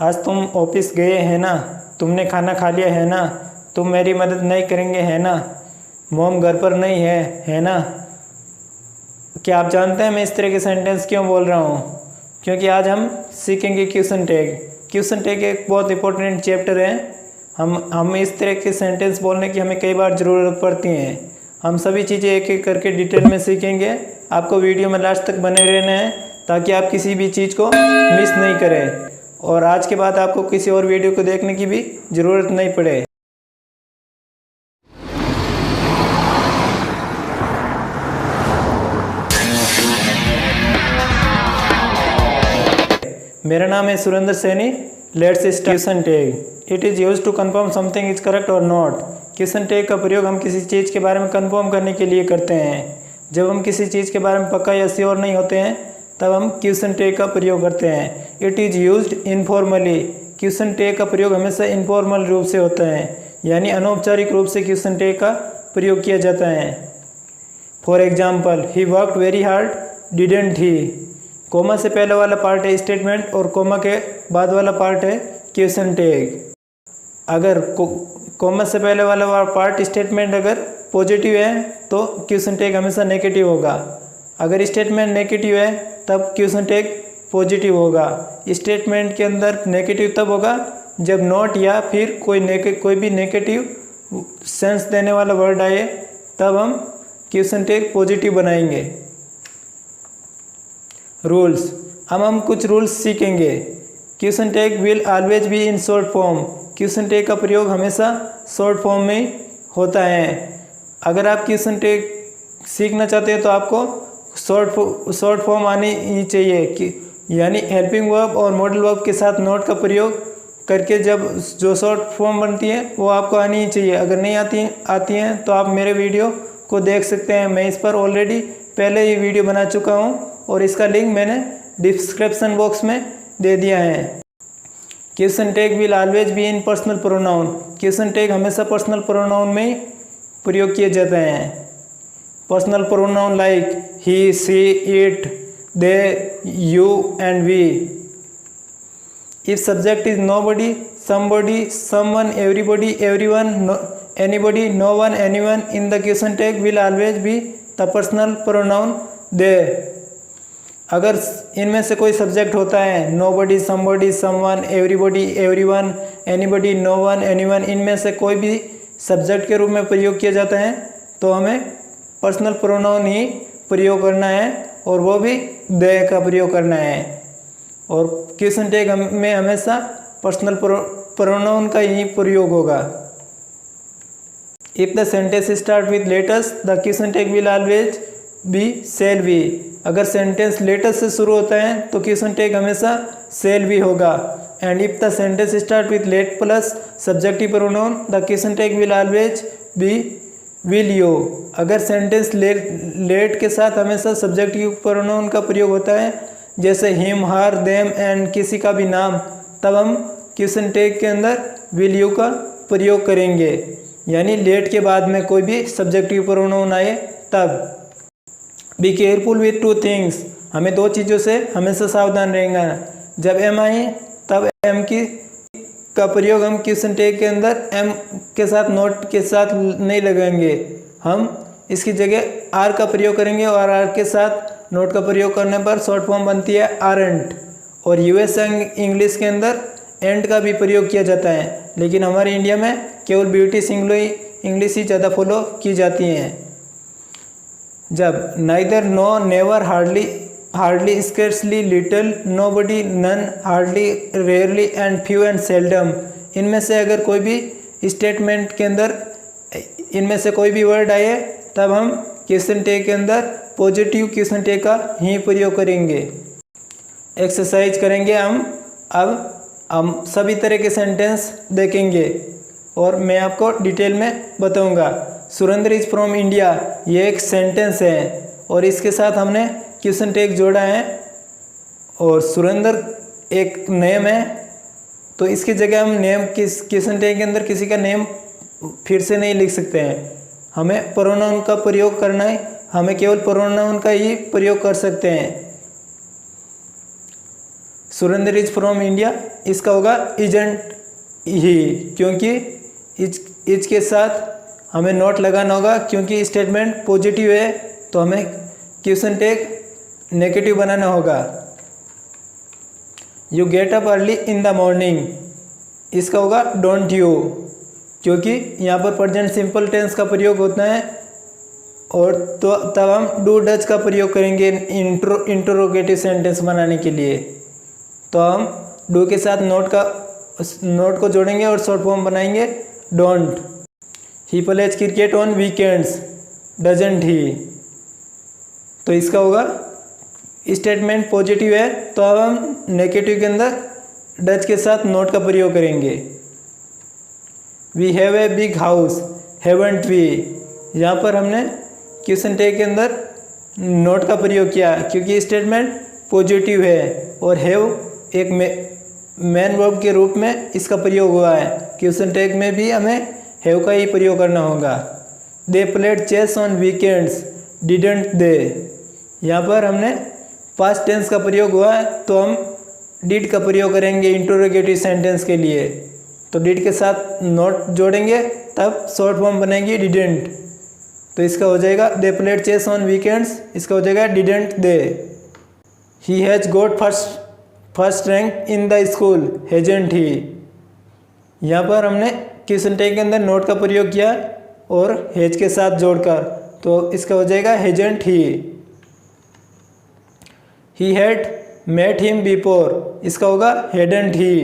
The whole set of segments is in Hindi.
आज तुम ऑफिस गए हैं ना, तुमने खाना खा लिया है ना, तुम मेरी मदद नहीं करेंगे है ना, मॉम घर पर नहीं है ना। क्या आप जानते हैं मैं इस तरह के सेंटेंस क्यों बोल रहा हूँ? क्योंकि आज हम सीखेंगे क्वेश्चन टैग। क्वेश्चन टैग एक बहुत इंपॉर्टेंट चैप्टर है। हम इस तरह के सेंटेंस बोलने की हमें कई बार ज़रूरत पड़ती है। हम सभी चीज़ें एक एक करके डिटेल में सीखेंगे। आपको वीडियो में लास्ट तक बने रहना है ताकि आप किसी भी चीज़ को मिस नहीं करें और आज के बाद आपको किसी और वीडियो को देखने की भी ज़रूरत नहीं पड़े। मेरा नाम है Surendra Saini. Let's start question tag. It is used to confirm something is correct और नॉट। क्वेश्चन टैग का प्रयोग हम किसी चीज़ के बारे में कंफर्म करने के लिए करते हैं। जब हम किसी चीज़ के बारे में पक्का या श्योर नहीं होते हैं तब हम क्वेश्चन टैग का प्रयोग करते हैं। It is used informally. Question tag का प्रयोग हमेशा इनफॉर्मल रूप से होता है, यानी अनौपचारिक रूप से क्वेश्चन टैग का प्रयोग किया जाता है। For example, he worked very hard didn't he. Comma से पहले वाला पार्ट है स्टेटमेंट और कोमा के बाद वाला पार्ट है क्वेश्चन टैग। अगर कोमा से पहले वाला पार्ट स्टेटमेंट अगर पॉजिटिव है तो क्वेश्चन टैग हमेशा नेगेटिव होगा। अगर स्टेटमेंट नेगेटिव है तब क्वेश्चन टैग पॉजिटिव होगा। स्टेटमेंट के अंदर नेगेटिव तब होगा जब नॉट या फिर कोई भी नेगेटिव सेंस देने वाला वर्ड आए, तब हम क्वेश्चन टैग पॉजिटिव बनाएंगे। रूल्स। अब हम कुछ रूल्स सीखेंगे। Question tag will always be in short form. Question tag का प्रयोग हमेशा शॉर्ट फॉर्म में होता है। अगर आप क्वेश्चन टैग सीखना चाहते हैं तो आपको शॉर्ट फॉर्म आनी ही चाहिए कि यानी हेल्पिंग वर्ब और मॉडल वर्ब के साथ नॉट का प्रयोग करके जब जो शॉर्ट फॉर्म बनती है वो आपको आनी ही चाहिए। अगर नहीं आती हैं तो आप मेरे वीडियो को देख सकते हैं। मैं इस पर ऑलरेडी पहले ही वीडियो बना चुका हूँ और इसका लिंक मैंने डिस्क्रिप्शन बॉक्स में दे दिया है। Question tag will always be in personal pronoun. Question tag हमेशा पर्सनल प्रोनाउन में ही प्रयोग किए जाते हैं। Personal pronoun like he, she, it, they, you and we. If subject is nobody, somebody, someone, everybody, everyone, anybody, no one, anyone, in the question tag will always be the personal pronoun they. अगर इनमें से कोई सब्जेक्ट होता है, nobody, somebody, someone, everybody, everyone, anybody, no one, anyone, इनमें से कोई भी सब्जेक्ट के रूप में प्रयोग किया जाता है तो हमें पर्सनल प्रोनाउन ही प्रयोग करना है और वो भी दे का प्रयोग करना है। और क्वेश्चन टैग में हमेशा पर्सनल प्रोनाउन का ही प्रयोग होगा। If the sentence start with letters the question tag will always B shall be. अगर सेंटेंस लेटर से शुरू होता है तो क्वेश्चन टैग हमेशा शैल बी होगा। And if the sentence start with late plus subjective pronoun the question tag will always B will you. अगर सेंटेंस लेट के साथ हमेशा सब्जेक्टिव प्रोनाउन का प्रयोग होता है, जैसे हिम, हर, देम एंड किसी का भी नाम, तब हम क्वेश्चन टैग के अंदर विल यू का प्रयोग करेंगे, यानी लेट के बाद में कोई भी सब्जेक्टिव प्रोनाउन आए तब। Be careful with two things. हमें दो चीज़ों से हमेशा सावधान रहना। जब एम आए तब एम का प्रयोग हम क्वेश्चन टैग के अंदर एम के साथ नोट के साथ नहीं लगाएंगे, हम इसकी जगह आर का प्रयोग करेंगे और आर के साथ नोट का प्रयोग करने पर शॉर्ट फॉर्म बनती है आरंट। और यूएस इंग्लिश के अंदर एंड का भी प्रयोग किया जाता है, लेकिन हमारे इंडिया में केवल ब्रिटिश इंग्लिश ही ज़्यादा फॉलो की जाती हैं। जब neither, no, never, hardly, scarcely, little, nobody, none, hardly, rarely and few and seldom, इनमें से अगर कोई भी स्टेटमेंट के अंदर इनमें से कोई भी वर्ड आए तब हम क्वेश्चन टैग के अंदर पॉजिटिव क्वेश्चन टैग का ही प्रयोग करेंगे। एक्सरसाइज करेंगे हम सभी तरह के सेंटेंस देखेंगे और मैं आपको डिटेल में बताऊंगा। सुरेंद्र इज फ्रॉम इंडिया, ये एक सेंटेंस है और इसके साथ हमने क्वेश्चन टैग जोड़ा है। और सुरेंद्र एक नेम है तो इसकी जगह हम नेम क्वेश्चन टैग के अंदर किसी का नेम फिर से नहीं लिख सकते हैं, हमें प्रोनाउन का प्रयोग करना है, हमें केवल प्रोनाउन का ही प्रयोग कर सकते हैं। सुरेंद्र इज फ्रॉम इंडिया, इसका होगा इजंट ही, क्योंकि इज के साथ हमें नोट लगाना होगा, क्योंकि स्टेटमेंट पॉजिटिव है तो हमें क्वेश्चन टैग नेगेटिव बनाना होगा। You get up early in the morning, इसका होगा डोंट यू, क्योंकि यहाँ पर प्रेजेंट सिंपल टेंस का प्रयोग होता है और तो तब हम डू डज का प्रयोग करेंगे इंटरोगेटिव सेंटेंस बनाने के लिए। तो हम डू के साथ नोट को जोड़ेंगे और शॉर्ट फॉर्म बनाएंगे don't. He plays cricket on weekends, doesn't ही, तो इसका होगा स्टेटमेंट पॉजिटिव है तो अब हम नेगेटिव के अंदर डज के साथ नोट का प्रयोग करेंगे। We have a big house, haven't we, यहाँ पर हमने क्वेश्चन टैग के अंदर नोट का प्रयोग किया क्योंकि स्टेटमेंट पॉजिटिव है और हैव एक मेन वर्ब के रूप में इसका प्रयोग हुआ है। क्वेश्चन टैग में भी हमें हैव का ही प्रयोग करना होगा। They played chess on weekends, didn't they, यहाँ पर हमने पास्ट टेंस का प्रयोग हुआ है तो हम डिड का प्रयोग करेंगे इंटरोगेटिव सेंटेंस के लिए। तो डिड के साथ नोट जोड़ेंगे तब शॉर्ट फॉर्म बनेगी डिडंट, तो इसका हो जाएगा they played chess on weekends, इसका हो जाएगा didn't they. He has got first rank in the school, hasn't he, यहाँ पर हमने क्वेश्चन टैग के अंदर नोट का प्रयोग किया और हैज के साथ जोड़कर, तो इसका हो जाएगा hasn't he. He had met him before, इसका होगा हैडंट ही,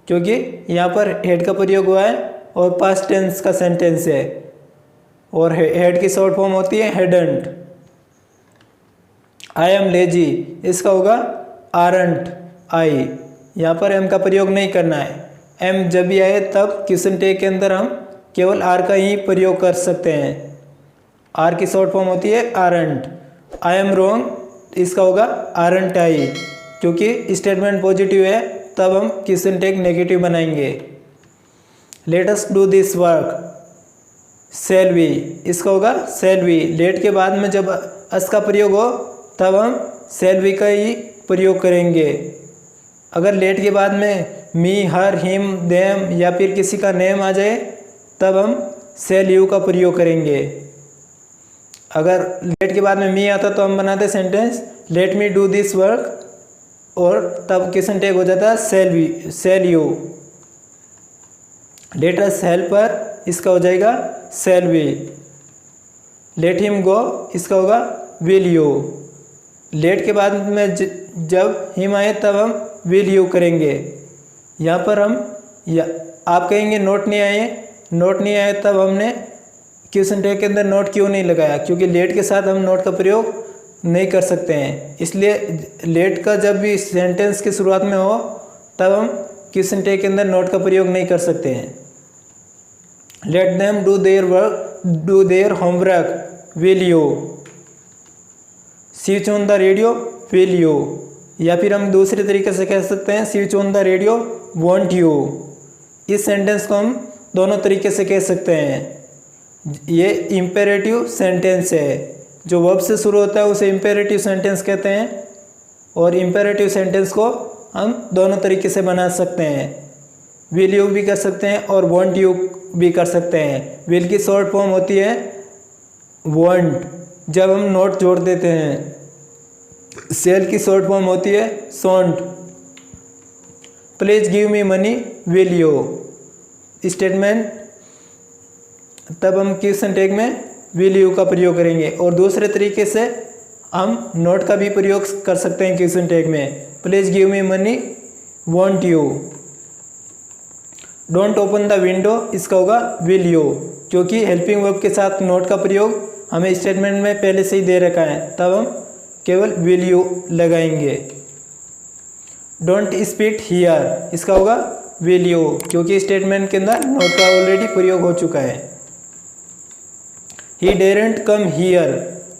क्योंकि यहाँ पर हैड का प्रयोग हुआ है और पास्ट टेंस का सेंटेंस है और हैड की शॉर्ट फॉर्म होती है हैडंट। आई एम लेजी, इसका होगा आरंट आई, यहाँ पर एम का प्रयोग नहीं करना है। एम जब भी आए तब क्वेश्चन टैग के अंदर हम केवल आर का ही प्रयोग कर सकते हैं। आर की शॉर्ट फॉर्म होती है आरंट। आई एम रॉन्ग, इसका होगा आरंट आई, क्योंकि स्टेटमेंट पॉजिटिव है तब हम क्वेश्चन टैग नेगेटिव बनाएंगे। Let us do this work, shall we, इसका होगा शैल वी। लेट के बाद में जब अस का प्रयोग हो तब हम शैल वी का ही प्रयोग करेंगे। अगर लेट के बाद में मी, हर, हिम, देम या फिर किसी का नेम आ जाए तब हम शैल यू का प्रयोग करेंगे। अगर लेट के बाद में मी आता तो हम बनाते sentence let me do this work और तब क्वेश्चन टैग हो जाता है shall you. Let us help her, इसका हो जाएगा shall we. Let him go, इसका होगा विल यू। लेट के बाद में जब हिम आए तब हम विल यू करेंगे। यहाँ पर हम आप कहेंगे नोट नहीं आए तब हमने क्वेश्चन टैग के अंदर नोट क्यों नहीं लगाया, क्योंकि लेट के साथ हम नोट का प्रयोग नहीं कर सकते हैं। इसलिए लेट का जब भी सेंटेंस की शुरुआत में हो तब हम क्वेश्चन टैग के अंदर नोट का प्रयोग नहीं कर सकते हैं। Let them do their homework, will you. Switch on the radio, will you, या फिर हम दूसरे तरीके से कह सकते हैं switch on the radio, want you. इस सेंटेंस को हम दोनों तरीके से कह सकते हैं। ये इम्पेरेटिव सेंटेंस है, जो वर्ब से शुरू होता है उसे इम्पेरेटिव सेंटेंस कहते हैं और इम्पेरेटिव सेंटेंस को हम दोनों तरीके से बना सकते हैं। विल यू भी कर सकते हैं और वॉन्ट यू भी कर सकते हैं। विल की शॉर्ट फॉर्म होती है वॉन्ट जब हम नोट जोड़ देते हैं। सेल की शॉर्ट फॉर्म होती है shan't. Please give me money, will you. Statement तब हम क्वेश्चन टैग में विल यू का प्रयोग करेंगे और दूसरे तरीके से हम नोट का भी प्रयोग कर सकते हैं क्वेश्चन टैग में। Please give me money, want you. Don't open the window, इसका होगा विल यू, क्योंकि हेल्पिंग वर्ब के साथ नोट का प्रयोग हमें स्टेटमेंट में पहले से ही दे रखा है, तब हम केवल विल यू लगाएंगे। डोंट स्पीक हियर, इसका होगा विल यू, क्योंकि स्टेटमेंट के अंदर नोट का ऑलरेडी प्रयोग हो चुका है। ही डेरेंट कम हियर,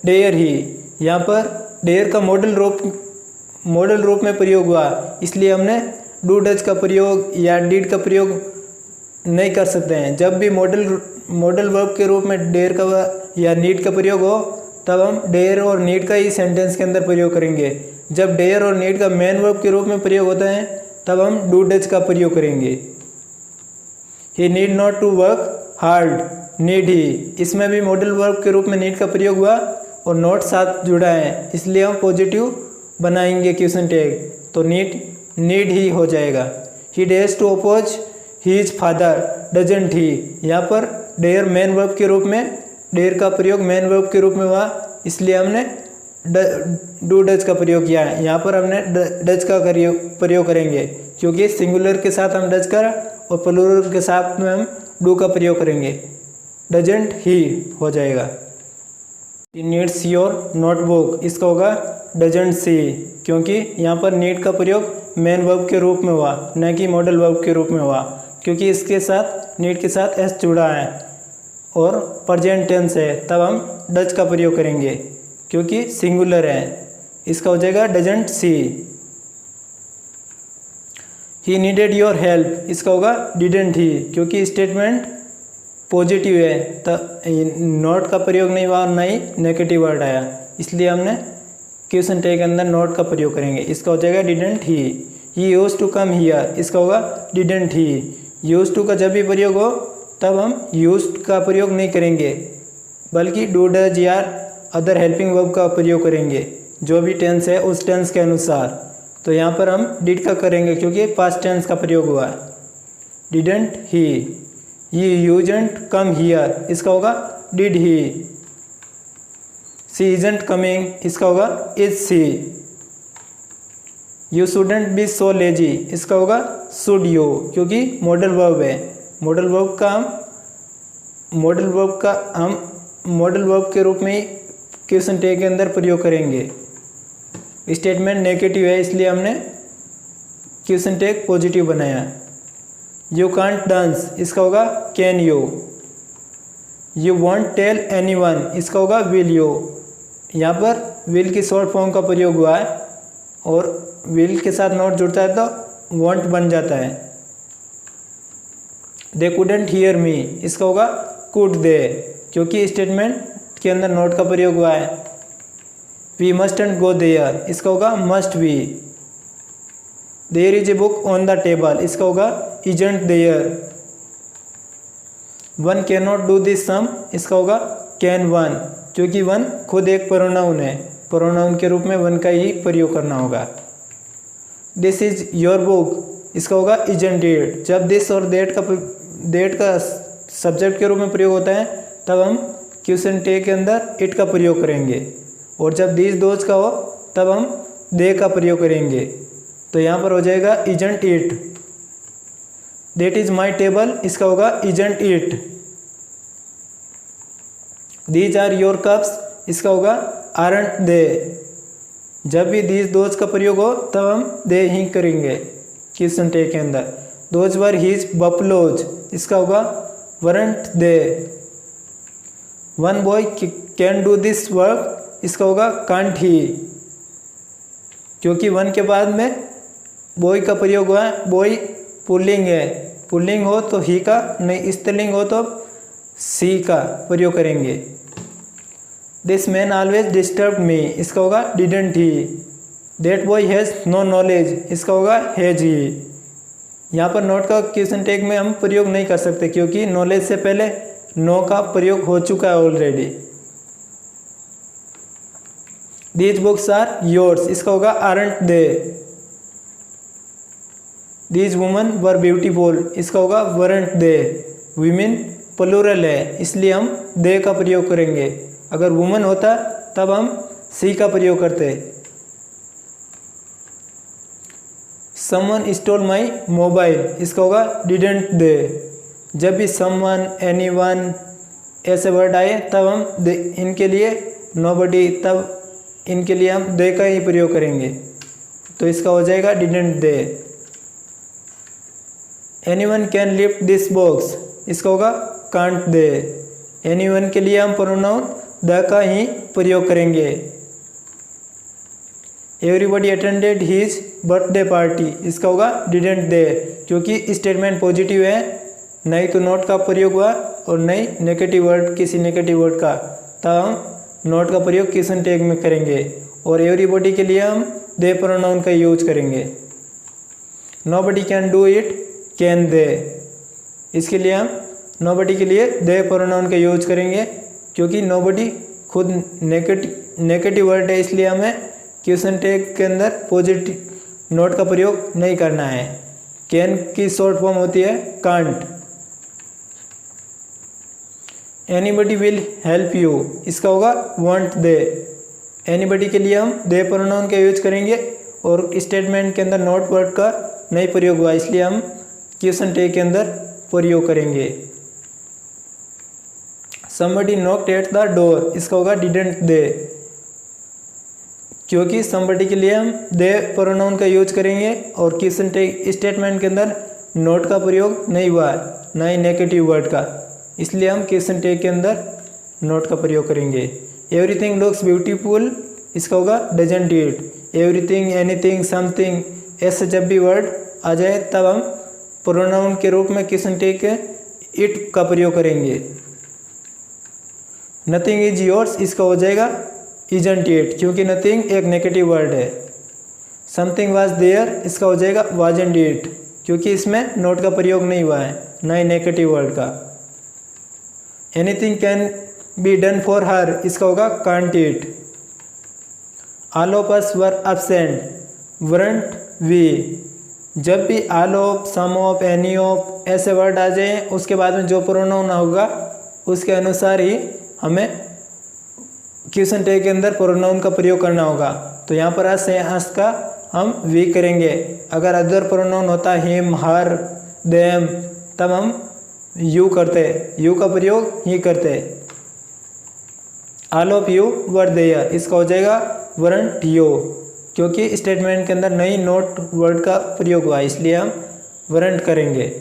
डेयर ही, यहाँ पर डेयर का मॉडल रूप में प्रयोग हुआ, इसलिए हमने डू डज का प्रयोग या डिड का प्रयोग नहीं कर सकते हैं। जब भी मॉडल वर्ब के रूप में डेयर का या नीड का प्रयोग हो तब हम डेयर और नीड का ही सेंटेंस के अंदर प्रयोग करेंगे। जब डेयर और नीड का मेन वर्ब के रूप में प्रयोग होता है तब हम डू डज का प्रयोग करेंगे। He need not to work hard, need he, इसमें भी मॉडल वर्ब के रूप में नीड का प्रयोग हुआ और नॉट साथ जुड़ा है, इसलिए हम पॉजिटिव बनाएंगे क्वेश्चन टैग, तो नीड ही हो जाएगा। He dares to oppose his father, doesn't he, यहाँ पर डेयर मेन वर्ब के रूप में, डेयर का प्रयोग मेन वर्ब के रूप में हुआ, इसलिए हमने डू डज का प्रयोग किया है। यहाँ पर हमने डज का प्रयोग करेंगे क्योंकि सिंगुलर के साथ हम डज का और प्लूरल के साथ में हम डू का प्रयोग करेंगे, डजंट ही हो जाएगा। ही नीड्स योर नोटबुक, इसका होगा डजंट सी, क्योंकि यहाँ पर नीड का प्रयोग मेन वर्ब के रूप में हुआ, न कि मॉडल वर्ब के रूप में हुआ, क्योंकि इसके साथ नीड के साथ एस जुड़ा है और प्रेजेंट टेंस है, तब हम डज का प्रयोग करेंगे क्योंकि सिंगुलर है, इसका हो जाएगा doesn't see. He needed your help, इसका होगा डिडंट ही, क्योंकि स्टेटमेंट पॉजिटिव है, तब नॉट का प्रयोग नहीं हुआ और ना ही नेगेटिव वर्ड आया, इसलिए हमने क्वेश्चन टैग के अंदर नॉट का प्रयोग करेंगे, इसका हो जाएगा didn't he. He used to come here, इसका होगा डिडंट ही। यूज्ड टू का जब भी प्रयोग हो तब हम यूज्ड का प्रयोग नहीं करेंगे, बल्कि डू डज या अदर हेल्पिंग वर्ब का प्रयोग करेंगे, जो भी टेंस है उस टेंस के अनुसार। तो यहाँ पर हम डिड का करेंगे क्योंकि पास्ट टेंस का प्रयोग हुआ है, डिडंट ही। ये यूजंट कम हियर, इसका होगा did he. She isn't coming, इसका होगा is she. You shouldn't be so lazy, इसका होगा शुड यू, क्योंकि मॉडल वर्ब है। मॉडल वर्ब के रूप में ही क्वेश्चन टैग के अंदर प्रयोग करेंगे। स्टेटमेंट नेगेटिव है, इसलिए हमने क्वेश्चन टैग पॉजिटिव बनाया। यू कांट डांस, इसका होगा can you. You won't tell anyone, इसका होगा विल यू। यहाँ पर विल की शॉर्ट फॉर्म का प्रयोग हुआ है और विल के साथ नॉट जुड़ता है तो वॉन्ट बन जाता है। दे कुडंट हियर मी, इसका होगा कुड दे, क्योंकि स्टेटमेंट के अंदर नॉट का प्रयोग हुआ है। वी मस्टंट गो देयर, इसका होगा must be. There is a book on the table, इसका होगा isn't there. One can not do this sum, इसका होगा कैन वन, क्योंकि वन खुद एक प्रोनाउन है, प्रोनाउन के रूप में वन का ही प्रयोग करना होगा। दिस इज योर बुक, इसका होगा इजंट इट। जब दिस और देट का सब्जेक्ट के रूप में प्रयोग होता है तब हम क्वेश्चन टैग के अंदर इट का प्रयोग करेंगे, और जब दिस दोज का हो तब हम दे का प्रयोग करेंगे। तो यहाँ पर हो जाएगा isn't it. That is my table, इसका होगा isn't it. These are your cups, इसका होगा आरंट दे। जब भी दीज दोज का प्रयोग हो तब हम दे ही करेंगे क्वेश्चन टैग के अंदर। दोज वर हीज बफलोज, इसका होगा weren't they. One boy can do this work, इसका होगा कांट ही, क्योंकि वन के बाद में बॉय का प्रयोग हुआ है। बॉय पुल्लिंग है, पुल्लिंग हो तो ही का, नहीं स्त्रीलिंग हो तो सी का प्रयोग करेंगे। This man always disturb me, इसका होगा didn't he. That boy has no knowledge, इसका होगा हैज ही। यहाँ पर नॉट का क्वेश्चन टैग में हम प्रयोग नहीं कर सकते क्योंकि नॉलेज से पहले नो का प्रयोग हो चुका है already. These books are yours, इसका होगा aren't they. These woman were beautiful, इसका होगा वरंट दे। वीमेन प्लूरल है, इसलिए हम दे का प्रयोग करेंगे। अगर वुमन होता तब हम सी का प्रयोग करते। समवन स्टोल माई मोबाइल, इसका होगा डिडंट दे। जब भी समवन, एनीवन ऐसे वर्ड आए तब हम इनके लिए नोबडी, तब इनके लिए हम दे का ही प्रयोग करेंगे, तो इसका हो जाएगा didn't they. Anyone can lift this box, इसका होगा कांट दे। एनीवन के लिए हम प्रोनाउन द का ही प्रयोग करेंगे। Everybody attended his birthday party, इसका होगा डिडंट दे, क्योंकि स्टेटमेंट पॉजिटिव है, नहीं तो नॉट का प्रयोग हुआ और नहीं नेगेटिव वर्ड, किसी नेगेटिव वर्ड का, तब हम नॉट का प्रयोग क्वेश्चन टैग में करेंगे। और एवरीबॉडी के लिए हम दे प्रोनाउन का यूज करेंगे। Nobody can do it, can they, इसके लिए हम नोबडी के लिए दे प्रोनाउन का यूज करेंगे, क्योंकि नोबडी खुद नेगेटिव वर्ड है, इसलिए हमें क्वेश्चन टैग के अंदर पॉजिटिव नोट का प्रयोग नहीं करना है। कैन की शॉर्ट फॉर्म होती है can't. Anybody will help you, इसका होगा वांट दे। एनीबडी के लिए हम दे प्रोनाउन का यूज करेंगे और स्टेटमेंट के अंदर नॉट वर्ड का नहीं प्रयोग हुआ, इसलिए हम क्वेश्चन टैग के अंदर प्रयोग करेंगे। somebody knocked at the door, इसका होगा didn't they, क्योंकि somebody के लिए हम they प्रोनाउन का यूज करेंगे और क्वेश्चन टैग स्टेटमेंट के अंदर नॉट का प्रयोग नहीं हुआ है, ना ही नेगेटिव वर्ड का, इसलिए हम क्वेश्चन टैग के अंदर नॉट का प्रयोग करेंगे। एवरीथिंग लुक्स ब्यूटीफुल, इसका होगा doesn't it. Everything, anything, something, ऐसे जब भी वर्ड आ जाए तब हम प्रोनाउन के रूप में क्वेश्चन टैग के इट का प्रयोग करेंगे। नथिंग इज योर्स, इसका हो जाएगा इजंट इट, क्योंकि नथिंग एक नेगेटिव वर्ड है। समथिंग वाज देयर, इसका हो जाएगा वाजंट इट, क्योंकि इसमें नोट का प्रयोग नहीं हुआ है, ना ही नेगेटिव वर्ड का। Anything can be done for her, इसका होगा can't it. All of us were absent, weren't we. जब भी all of, some of, any of ऐसे वर्ड आ जाए, उसके बाद में जो प्रोनाउन होगा उसके अनुसार ही हमें क्वेश्चन टैग के अंदर प्रोनाउन का प्रयोग करना होगा। तो यहाँ पर अस है, अस का हम वी करेंगे। अगर अदर प्रोनाउन होता हिम, हर, देम, तब हम यू करते, यू का प्रयोग ही करते। All of you were there, इसका हो जाएगा वरंट यू, क्योंकि स्टेटमेंट के अंदर नई नोट वर्ड का प्रयोग हुआ, इसलिए हम वरंट करेंगे।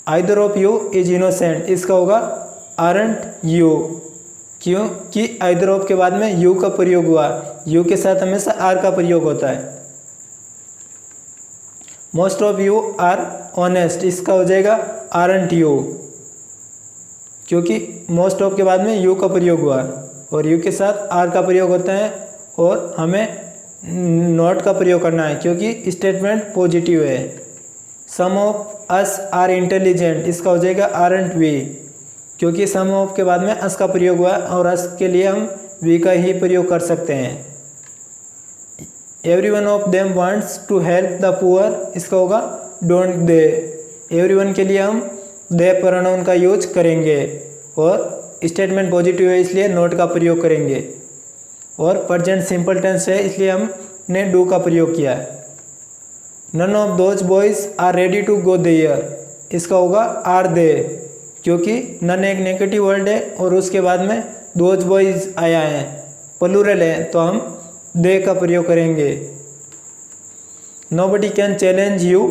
Either of you is innocent, इसका होगा आरंट यू, क्योंकि आइदर ऑफ के बाद में यू का प्रयोग हुआ, यू के साथ हमेशा आर का प्रयोग होता है। Most of you are honest, इसका हो जाएगा आरंट यू, क्योंकि मोस्ट ऑफ के बाद में यू का प्रयोग हुआ और यू के साथ आर का प्रयोग होता है और हमें नॉट का प्रयोग करना है, क्योंकि स्टेटमेंट पॉजिटिव है। सम ऑफ अस आर इंटेलिजेंट, इसका हो जाएगा आरंट वी, क्योंकि सम ऑफ के बाद में अस का प्रयोग हुआ और अस के लिए हम वी का ही प्रयोग कर सकते हैं। Every one of them wants to help the poor, इसका होगा डोंट दे। एवरी वन के लिए हम दे प्रोनाउन का यूज करेंगे और स्टेटमेंट पॉजिटिव है, इसलिए नोट का प्रयोग करेंगे। और प्रेजेंट सिंपल टेंस है, इसलिए हमने डू का प्रयोग किया है। None of those boys are ready to go there, इसका होगा आर दे, क्योंकि नन एक नेगेटिव वर्ड है और उसके बाद में दोज बॉयज आया है, प्लूरल है, तो हम दे का प्रयोग करेंगे। नोबडी कैन चैलेंज यू,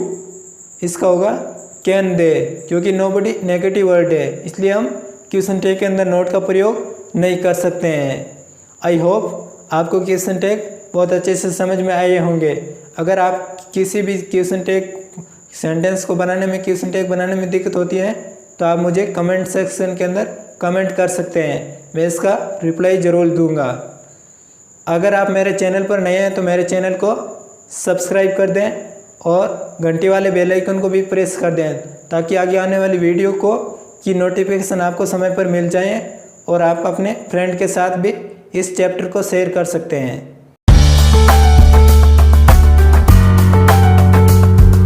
इसका होगा कैन दे, क्योंकि नोबडी नेगेटिव वर्ड है, इसलिए हम क्वेश्चन टैग के अंदर नोट का प्रयोग नहीं कर सकते हैं। आई होप आपको क्वेश्चन टैग बहुत अच्छे से समझ में आए होंगे। अगर आप किसी भी क्वेश्चन टैग सेंटेंस को बनाने में, क्वेश्चन टैग बनाने में दिक्कत होती है तो आप मुझे कमेंट सेक्शन के अंदर कमेंट कर सकते हैं, मैं इसका रिप्लाई ज़रूर दूंगा। अगर आप मेरे चैनल पर नए हैं तो मेरे चैनल को सब्सक्राइब कर दें और घंटी वाले बेल आइकन को भी प्रेस कर दें, ताकि आगे आने वाली वीडियो की नोटिफिकेशन आपको समय पर मिल जाए और आप अपने फ्रेंड के साथ भी इस चैप्टर को शेयर कर सकते हैं।